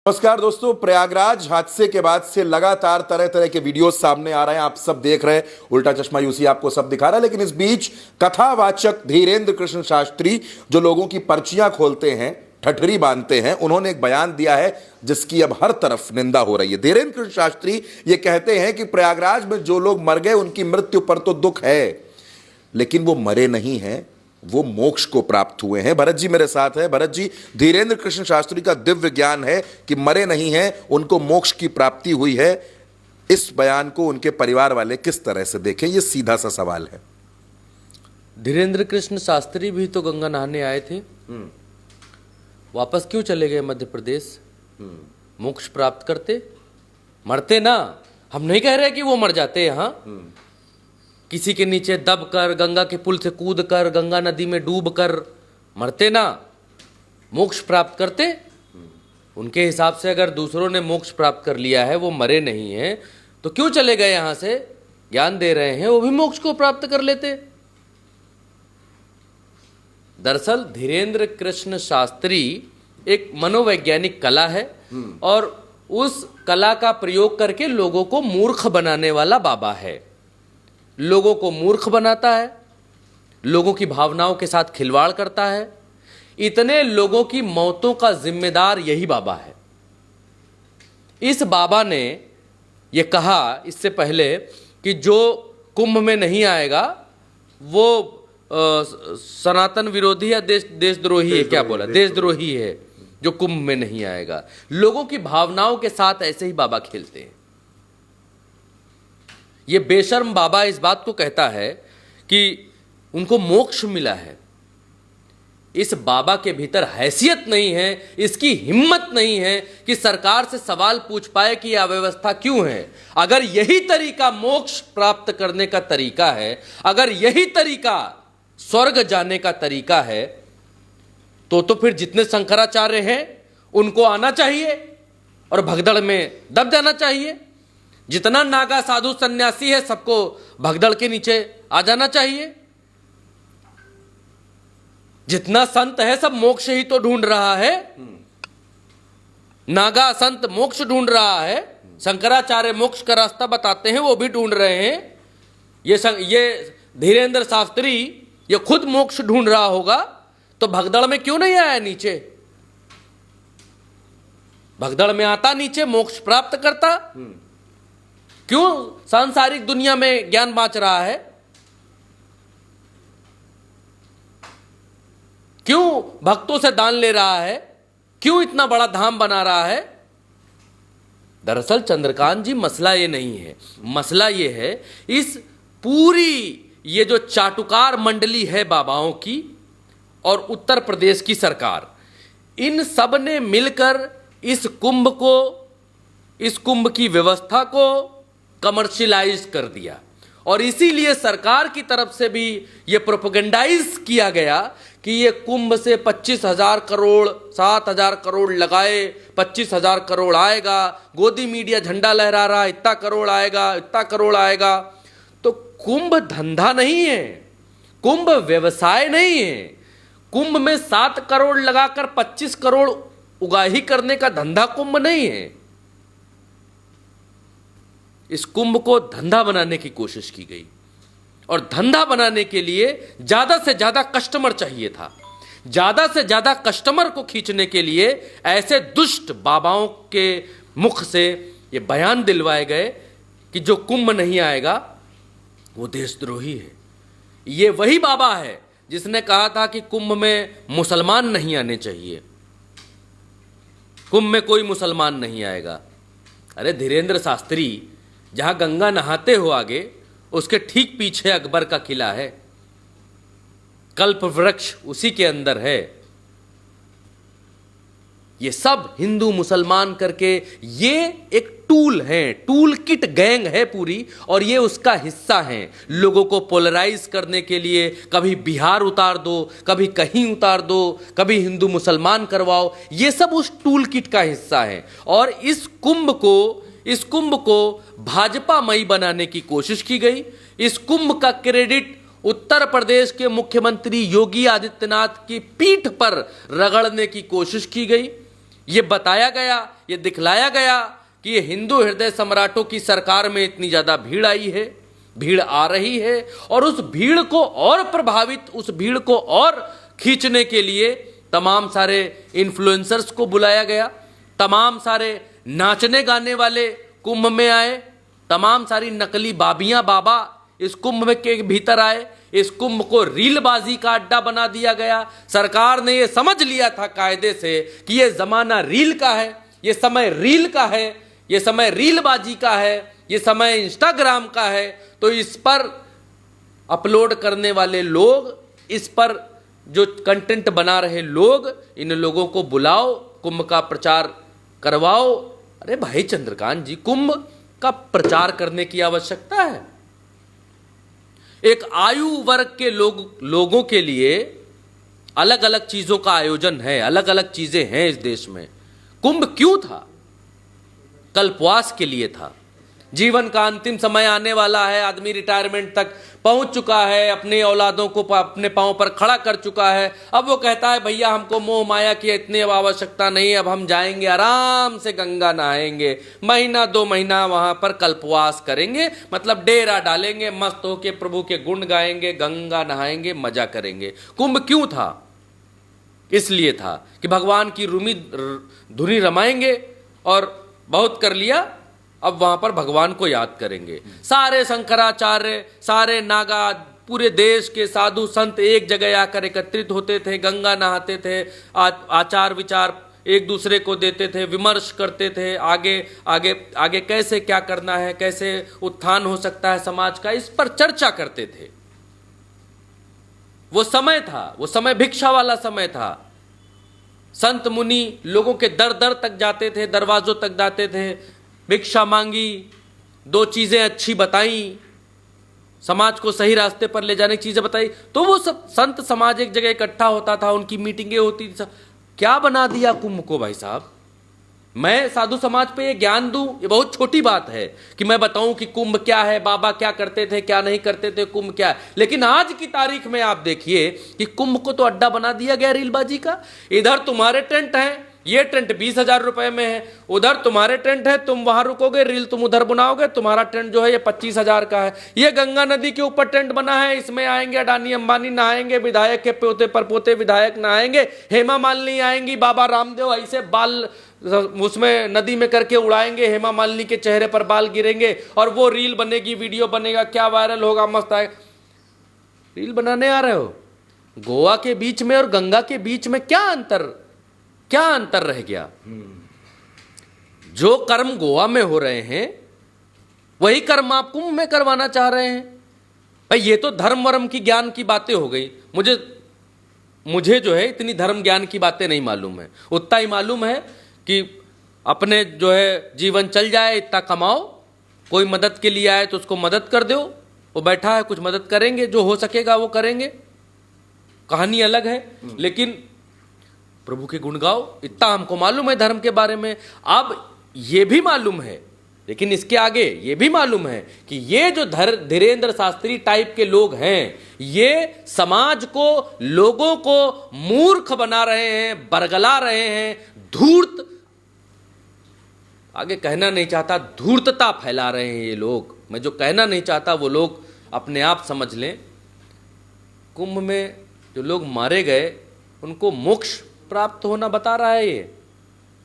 नमस्कार दोस्तों, प्रयागराज हादसे के बाद से लगातार तरह तरह के वीडियो सामने आ रहे हैं। आप सब देख रहे हैं, उल्टा चश्मा यूसी आपको सब दिखा रहा है। लेकिन इस बीच कथावाचक धीरेंद्र कृष्ण शास्त्री जो लोगों की पर्चियां खोलते हैं, ठठरी बांधते हैं, उन्होंने एक बयान दिया है जिसकी अब हर तरफ निंदा हो रही है। धीरेंद्र कृष्ण शास्त्री ये कहते हैं कि प्रयागराज में जो लोग मर गए उनकी मृत्यु पर तो दुख है, लेकिन वो मरे नहीं हैं, वो मोक्ष को प्राप्त हुए हैं। भरत जी मेरे साथ है। भरत जी, धीरेंद्र कृष्ण शास्त्री का दिव्य ज्ञान है कि मरे नहीं हैं, उनको मोक्ष की प्राप्ति हुई है। इस बयान को उनके परिवार वाले किस तरह से देखें, ये सीधा सा सवाल है। धीरेंद्र कृष्ण शास्त्री भी तो गंगा नहाने आए थे, वापस क्यों चले गए मध्य प्रदेश? मोक्ष प्राप्त करते, मरते ना। हम नहीं कह रहे कि वो मर जाते यहाँ, किसी के नीचे दब कर, गंगा के पुल से कूद कर, गंगा नदी में डूब कर मरते ना, मोक्ष प्राप्त करते। उनके हिसाब से अगर दूसरों ने मोक्ष प्राप्त कर लिया है, वो मरे नहीं हैं, तो क्यों चले गए यहाँ से? ज्ञान दे रहे हैं, वो भी मोक्ष को प्राप्त कर लेते। दरअसल धीरेंद्र कृष्ण शास्त्री एक मनोवैज्ञानिक कला है और उस कला का प्रयोग करके लोगों को मूर्ख बनाने वाला बाबा है। लोगों को मूर्ख बनाता है, लोगों की भावनाओं के साथ खिलवाड़ करता है। इतने लोगों की मौतों का जिम्मेदार यही बाबा है। इस बाबा ने यह कहा इससे पहले कि जो कुंभ में नहीं आएगा वो सनातन विरोधी या देशद्रोही है, क्या बोला, देशद्रोही है जो कुंभ में नहीं आएगा। लोगों की भावनाओं के साथ ऐसे ही बाबा खेलते हैं। ये बेशर्म बाबा इस बात को कहता है कि उनको मोक्ष मिला है। इस बाबा के भीतर हैसियत नहीं है, इसकी हिम्मत नहीं है कि सरकार से सवाल पूछ पाए कि यह अव्यवस्था क्यों है। अगर यही तरीका मोक्ष प्राप्त करने का तरीका है, अगर यही तरीका स्वर्ग जाने का तरीका है, तो फिर जितने शंकराचार्य हैं उनको आना चाहिए और भगदड़ में दब जाना चाहिए। जितना नागा साधु सन्यासी है सबको भगदड़ के नीचे आ जाना चाहिए। जितना संत है सब मोक्ष ही तो ढूंढ रहा है। नागा संत मोक्ष ढूंढ रहा है, शंकराचार्य मोक्ष का रास्ता बताते हैं, वो भी ढूंढ रहे हैं। ये धीरेंद्र शास्त्री ये खुद मोक्ष ढूंढ रहा होगा तो भगदड़ में क्यों नहीं आया नीचे? भगदड़ में आता, नीचे मोक्ष प्राप्त करता। क्यों सांसारिक दुनिया में ज्ञान बांच रहा है? क्यों भक्तों से दान ले रहा है? क्यों इतना बड़ा धाम बना रहा है? दरअसल चंद्रकांत जी, मसला ये नहीं है। मसला ये है, इस पूरी ये जो चाटुकार मंडली है बाबाओं की और उत्तर प्रदेश की सरकार, इन सब ने मिलकर इस कुंभ की व्यवस्था को कमर्शियलाइज कर दिया। और इसीलिए सरकार की तरफ से भी यह प्रोपेगेंडाइज किया गया कि ये कुंभ से 25,000 करोड़ 7,000 करोड़ लगाए, 25,000 करोड़ आएगा। गोदी मीडिया झंडा लहरा रहा, इतना करोड़ आएगा, इतना करोड़ आएगा। तो कुंभ धंधा नहीं है, कुंभ व्यवसाय नहीं है। कुंभ में 7 करोड़ लगाकर 25 करोड़ उगाही करने का धंधा कुंभ नहीं है। इस कुंभ को धंधा बनाने की कोशिश की गई और धंधा बनाने के लिए ज्यादा से ज्यादा कस्टमर चाहिए था। ज्यादा से ज्यादा कस्टमर को खींचने के लिए ऐसे दुष्ट बाबाओं के मुख से ये बयान दिलवाए गए कि जो कुंभ नहीं आएगा वो देशद्रोही है। ये वही बाबा है जिसने कहा था कि कुंभ में मुसलमान नहीं आने चाहिए, कुंभ में कोई मुसलमान नहीं आएगा। अरे धीरेंद्र शास्त्री, जहां गंगा नहाते हो आगे, उसके ठीक पीछे अकबर का किला है, कल्प वृक्ष उसी के अंदर है। ये सब हिंदू मुसलमान करके ये एक टूल है, टूल किट गैंग है पूरी, और ये उसका हिस्सा है। लोगों को पोलराइज करने के लिए कभी बिहार उतार दो, कभी कहीं उतार दो, कभी हिंदू मुसलमान करवाओ, ये सब उस टूल किट का हिस्सा है। और इस कुंभ को भाजपामयी बनाने की कोशिश की गई। इस कुंभ का क्रेडिट उत्तर प्रदेश के मुख्यमंत्री योगी आदित्यनाथ की पीठ पर रगड़ने की कोशिश की गई। ये बताया गया ये दिखलाया गया कि ये हिंदू हृदय सम्राटों की सरकार में इतनी ज्यादा भीड़ आई है, भीड़ आ रही है, और उस भीड़ को और प्रभावित, उस भीड़ को और खींचने के लिए तमाम सारे इन्फ्लुएंसर्स को बुलाया गया, तमाम सारे नाचने गाने वाले कुंभ में आए, तमाम सारी नकली बाबियां बाबा इस कुंभ के भीतर आए। इस कुंभ को रीलबाजी का अड्डा बना दिया गया। सरकार ने यह समझ लिया था कायदे से कि यह जमाना रील का है, यह समय रील का है, यह समय रीलबाजी का है, यह समय इंस्टाग्राम का है। तो इस पर अपलोड करने वाले लोग, इस पर जो कंटेंट बना रहे लोग, इन लोगों को बुलाओ, कुंभ का प्रचार करवाओ। अरे भाई चंद्रकांत जी, कुंभ का प्रचार करने की आवश्यकता है? एक आयु वर्ग के लोगों के लिए अलग अलग चीजों का आयोजन है, अलग अलग चीजें हैं इस देश में। कुंभ क्यों था? कल्पवास के लिए था। जीवन का अंतिम समय आने वाला है, आदमी रिटायरमेंट तक पहुंच चुका है, अपने औलादों को अपने पांव पर खड़ा कर चुका है। अब वो कहता है भैया हमको मोह माया की इतनी अब आवश्यकता नहीं, अब हम जाएंगे आराम से गंगा नहाएंगे, महीना 2 महीना वहां पर कल्पवास करेंगे, मतलब डेरा डालेंगे, मस्त होके प्रभु के गुण गाएंगे, गंगा नहाएंगे, मजा करेंगे। कुंभ क्यों था? इसलिए था कि भगवान की धुनी रमाएंगे और बहुत कर लिया, अब वहां पर भगवान को याद करेंगे। सारे शंकराचार्य, सारे नागा, पूरे देश के साधु संत एक जगह आकर एकत्रित होते थे, गंगा नहाते थे, आचार विचार एक दूसरे को देते थे, विमर्श करते थे, आगे आगे आगे कैसे क्या करना है, कैसे उत्थान हो सकता है समाज का, इस पर चर्चा करते थे। वो समय था, वो समय भिक्षा वाला समय था। संत मुनि लोगों के दर दर तक जाते थे, दरवाजों तक जाते थे, भिक्षा मांगी, 2 चीजें अच्छी बताई, समाज को सही रास्ते पर ले जाने की चीजें बताई, तो वो सब संत समाज एक जगह इकट्ठा होता था, उनकी मीटिंगें होती थी। क्या बना दिया कुंभ को भाई साहब? मैं साधु समाज पे ये ज्ञान दूं, ये बहुत छोटी बात है कि मैं बताऊं कि कुंभ क्या है, बाबा क्या करते थे, क्या नहीं करते थे, कुंभ क्या है। लेकिन आज की तारीख में आप देखिए कि कुंभ को तो अड्डा बना दिया गया रीलबाजी का। इधर तुम्हारे टेंट हैं, ये टेंट 20,000 रुपए में है, उधर तुम्हारे टेंट है, तुम वहां रुकोगे, रील तुम उधर बनाओगे, तुम्हारा टेंट जो है ये 25,000 का है। ये गंगा नदी के ऊपर टेंट बना है, इसमें आएंगे अडानी अंबानी नहाएंगे, विधायक के पोते पर पोते विधायक नहाएंगे, हेमा मालिनी आएंगी, बाबा रामदेव ऐसे बाल उसमें नदी में करके उड़ाएंगे, हेमा मालिनी के चेहरे पर बाल गिरेंगे और वो रील बनेगी, वीडियो बनेगा, क्या वायरल होगा, मस्त आएगा। रील बनाने आ रहे हो? गोवा के बीच में और गंगा के बीच में क्या अंतर रह गया? जो कर्म गोवा में हो रहे हैं वही कर्म आप कुंभ में करवाना चाह रहे हैं। भाई ये तो धर्म वर्म की ज्ञान की बातें हो गई। मुझे जो है इतनी धर्म ज्ञान की बातें नहीं मालूम है। उतना ही मालूम है कि अपने जो है जीवन चल जाए, इतना कमाओ, कोई मदद के लिए आए तो उसको मदद कर दो, वो बैठा है कुछ मदद करेंगे, जो हो सकेगा वो करेंगे, कहानी अलग है। लेकिन प्रभु के गुण गाओ, इतना हमको मालूम है धर्म के बारे में। अब ये भी मालूम है, लेकिन इसके आगे ये भी मालूम है कि ये जो धीरेंद्र शास्त्री टाइप के लोग हैं, ये समाज को, लोगों को मूर्ख बना रहे हैं, बरगला रहे हैं, धूर्त, आगे कहना नहीं चाहता, धूर्तता फैला रहे हैं ये लोग। मैं जो कहना नहीं चाहता वो लोग अपने आप समझ लें। कुंभ में जो लोग मारे गए उनको मोक्ष प्राप्त होना बता रहा है ये,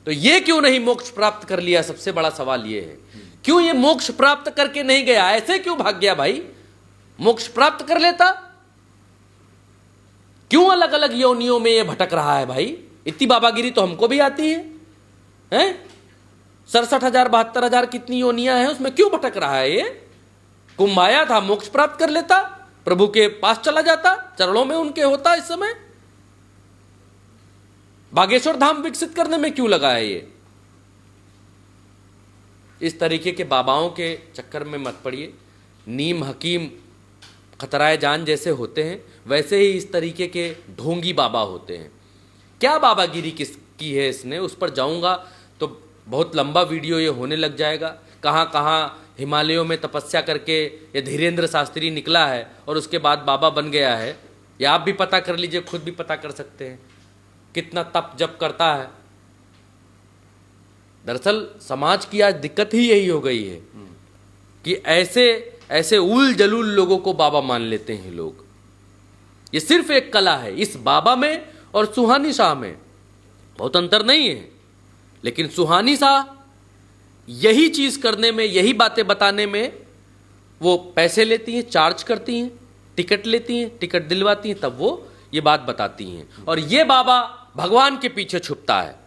तो ये क्यों नहीं मोक्ष प्राप्त कर लिया? सबसे बड़ा सवाल ये है, क्यों ये मोक्ष प्राप्त करके नहीं गया? ऐसे क्यों भाग गया भाई? मोक्ष प्राप्त कर लेता। क्यों अलग अलग योनियों में ये भटक रहा है भाई? इतनी बाबागिरी तो हमको भी आती है, हैं? 67,000 72,000 कितनी योनियां हैं, उसमें क्यों भटक रहा है ये? कुंभ आया था, मोक्ष प्राप्त कर लेता, प्रभु के पास चला जाता, चरणों में उनके होता। इस समय बागेश्वर धाम विकसित करने में क्यों लगा है ये? इस तरीके के बाबाओं के चक्कर में मत पड़िए। नीम हकीम खतराए जान जैसे होते हैं, वैसे ही इस तरीके के ढोंगी बाबा होते हैं। क्या बाबागिरी की है इसने, उस पर जाऊंगा तो बहुत लंबा वीडियो ये होने लग जाएगा। कहाँ कहाँ हिमालयों में तपस्या करके ये धीरेंद्र शास्त्री निकला है और उसके बाद बाबा बन गया है। ये आप भी पता कर लीजिए, खुद भी पता कर सकते हैं कितना तप जप करता है। दरअसल समाज की आज दिक्कत ही यही हो गई है कि ऐसे ऐसे उल जलूल लोगों को बाबा मान लेते हैं लोग। ये सिर्फ एक कला है, इस बाबा में और सुहानी शाह में बहुत अंतर नहीं है, लेकिन सुहानी शाह यही चीज करने में, यही बातें बताने में वो पैसे लेती हैं, चार्ज करती हैं, टिकट लेती हैं, टिकट दिलवाती हैं, तब वो ये बात बताती हैं। और ये बाबा भगवान के पीछे छुपता है,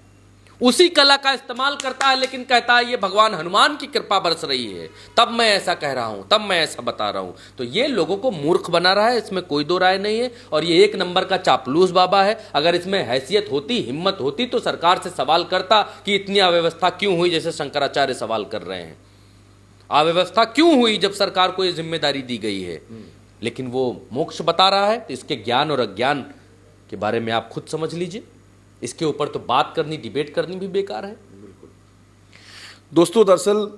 उसी कला का इस्तेमाल करता है, लेकिन कहता है ये भगवान हनुमान की कृपा बरस रही है, तब मैं ऐसा कह रहा हूं, तब मैं ऐसा बता रहा हूं। तो ये लोगों को मूर्ख बना रहा है, इसमें कोई दो राय नहीं है। और ये एक नंबर का चापलूस बाबा है। अगर इसमें हैसियत होती, हिम्मत होती, तो सरकार से सवाल करता कि इतनी अव्यवस्था क्यों हुई, जैसे शंकराचार्य सवाल कर रहे हैं। अव्यवस्था क्यों हुई जब सरकार को ये जिम्मेदारी दी गई है? लेकिन वो मोक्ष बता रहा है, तो इसके ज्ञान और अज्ञान के बारे में आप खुद समझ लीजिए। इसके ऊपर तो बात करनी, डिबेट करनी भी बेकार है। दोस्तों, दरअसल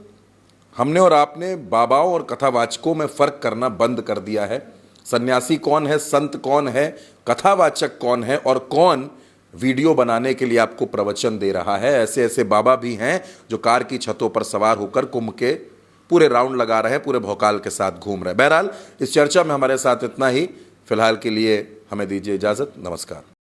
हमने और आपने बाबाओं और कथावाचकों में फर्क करना बंद कर दिया है। सन्यासी कौन है, संत कौन है, कथावाचक कौन है, और कौन वीडियो बनाने के लिए आपको प्रवचन दे रहा है। ऐसे ऐसे बाबा भी हैं जो कार की छतों पर सवार होकर कुंभ के पूरे राउंड लगा रहे हैं, पूरे भौकाल के साथ घूम रहे हैं। बहरहाल इस चर्चा में हमारे साथ इतना ही। फिलहाल के लिए हमें दीजिए इजाजत। नमस्कार।